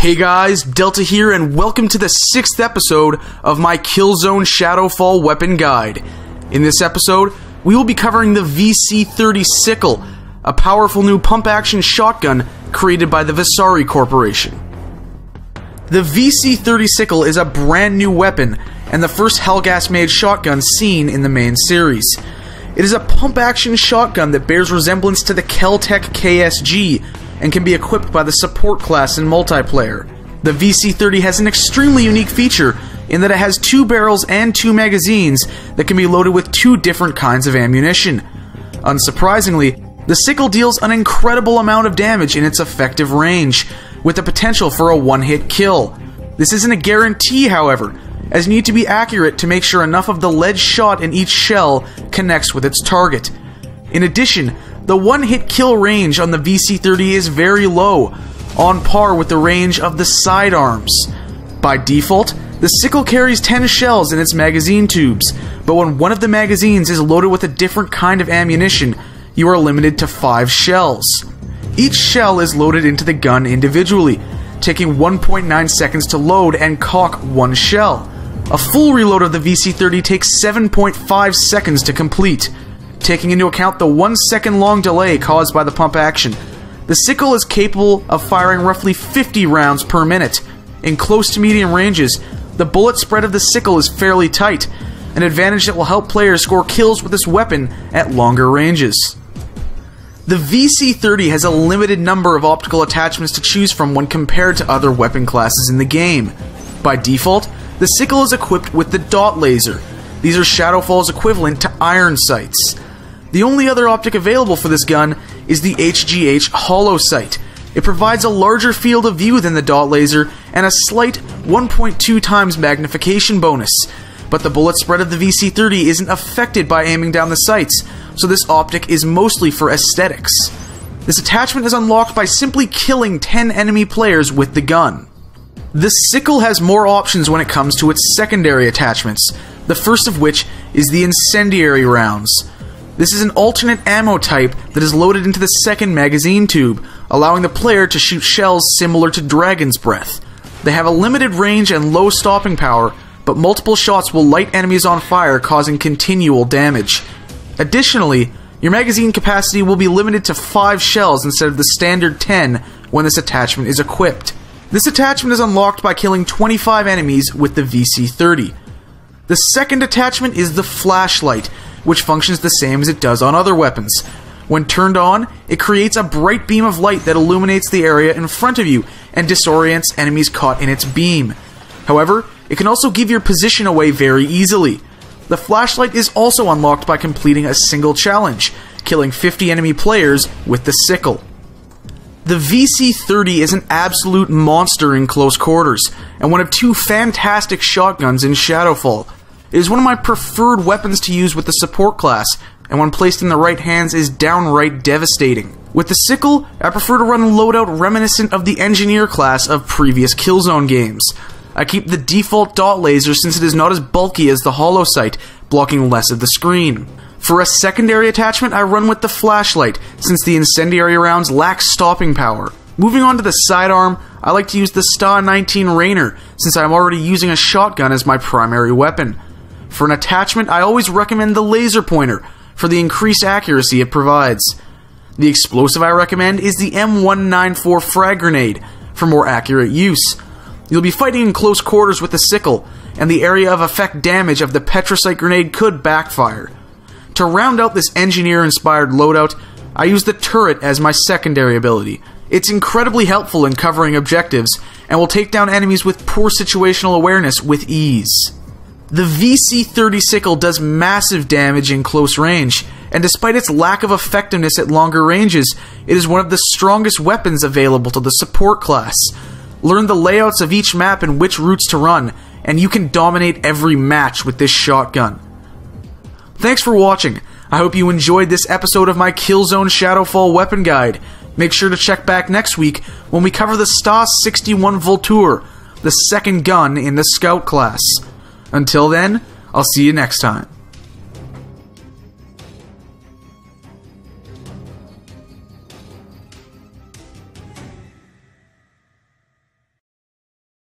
Hey guys, Delta here, and welcome to the 6th episode of my Killzone Shadowfall weapon guide. In this episode, we will be covering the VC30 Sickle, a powerful new pump-action shotgun created by the VC30 Corporation. The VC30 Sickle is a brand new weapon, and the first Hellgas-made shotgun seen in the main series. It is a pump-action shotgun that bears resemblance to the Kel-Tec KSG, and can be equipped by the support class in multiplayer. The VC30 has an extremely unique feature in that it has 2 barrels and 2 magazines that can be loaded with 2 different kinds of ammunition. Unsurprisingly, the Sickle deals an incredible amount of damage in its effective range, with the potential for a one-hit kill. This isn't a guarantee, however, as you need to be accurate to make sure enough of the lead shot in each shell connects with its target. In addition, the one-hit kill range on the VC30 is very low, on par with the range of the sidearms. By default, the Sickle carries 10 shells in its magazine tubes, but when one of the magazines is loaded with a different kind of ammunition, you are limited to 5 shells. Each shell is loaded into the gun individually, taking 1.9 seconds to load and cock 1 shell. A full reload of the VC30 takes 7.5 seconds to complete. Taking into account the 1 second long delay caused by the pump action, the Sickle is capable of firing roughly 50 rounds per minute. In close to medium ranges, the bullet spread of the Sickle is fairly tight, an advantage that will help players score kills with this weapon at longer ranges. The VC30 has a limited number of optical attachments to choose from when compared to other weapon classes in the game. By default, the Sickle is equipped with the dot laser. These are Shadowfall's equivalent to iron sights. The only other optic available for this gun is the HGH Hollow Sight. It provides a larger field of view than the dot laser and a slight 1.2 times magnification bonus. But the bullet spread of the VC30 isn't affected by aiming down the sights, so this optic is mostly for aesthetics. This attachment is unlocked by simply killing 10 enemy players with the gun. The Sickle has more options when it comes to its secondary attachments, the first of which is the incendiary rounds. This is an alternate ammo type that is loaded into the second magazine tube, allowing the player to shoot shells similar to Dragon's Breath. They have a limited range and low stopping power, but multiple shots will light enemies on fire, causing continual damage. Additionally, your magazine capacity will be limited to 5 shells instead of the standard 10 when this attachment is equipped. This attachment is unlocked by killing 25 enemies with the VC30. The second attachment is the flashlight, which functions the same as it does on other weapons. When turned on, it creates a bright beam of light that illuminates the area in front of you and disorients enemies caught in its beam. However, it can also give your position away very easily. The flashlight is also unlocked by completing a single challenge, killing 50 enemy players with the Sickle. The VC30 is an absolute monster in close quarters, and one of 2 fantastic shotguns in Shadowfall. It is one of my preferred weapons to use with the support class, and when placed in the right hands is downright devastating. With the Sickle, I prefer to run a loadout reminiscent of the Engineer class of previous Killzone games. I keep the default dot laser since it is not as bulky as the Hollow Sight, blocking less of the screen. For a secondary attachment, I run with the flashlight, since the incendiary rounds lack stopping power. Moving on to the sidearm, I like to use the Sta 19 Rainer, since I am already using a shotgun as my primary weapon. For an attachment, I always recommend the laser pointer, for the increased accuracy it provides. The explosive I recommend is the M194 frag grenade, for more accurate use. You'll be fighting in close quarters with the Sickle, and the area of effect damage of the petrocite grenade could backfire. To round out this engineer-inspired loadout, I use the turret as my secondary ability. It's incredibly helpful in covering objectives, and will take down enemies with poor situational awareness with ease. The VC30 Sickle does massive damage in close range, and despite its lack of effectiveness at longer ranges, it is one of the strongest weapons available to the support class. Learn the layouts of each map and which routes to run, and you can dominate every match with this shotgun. Thanks for watching. I hope you enjoyed this episode of my Killzone Shadowfall weapon guide. Make sure to check back next week when we cover the Sta 61 Vulture, the second gun in the Scout class. Until then, I'll see you next time.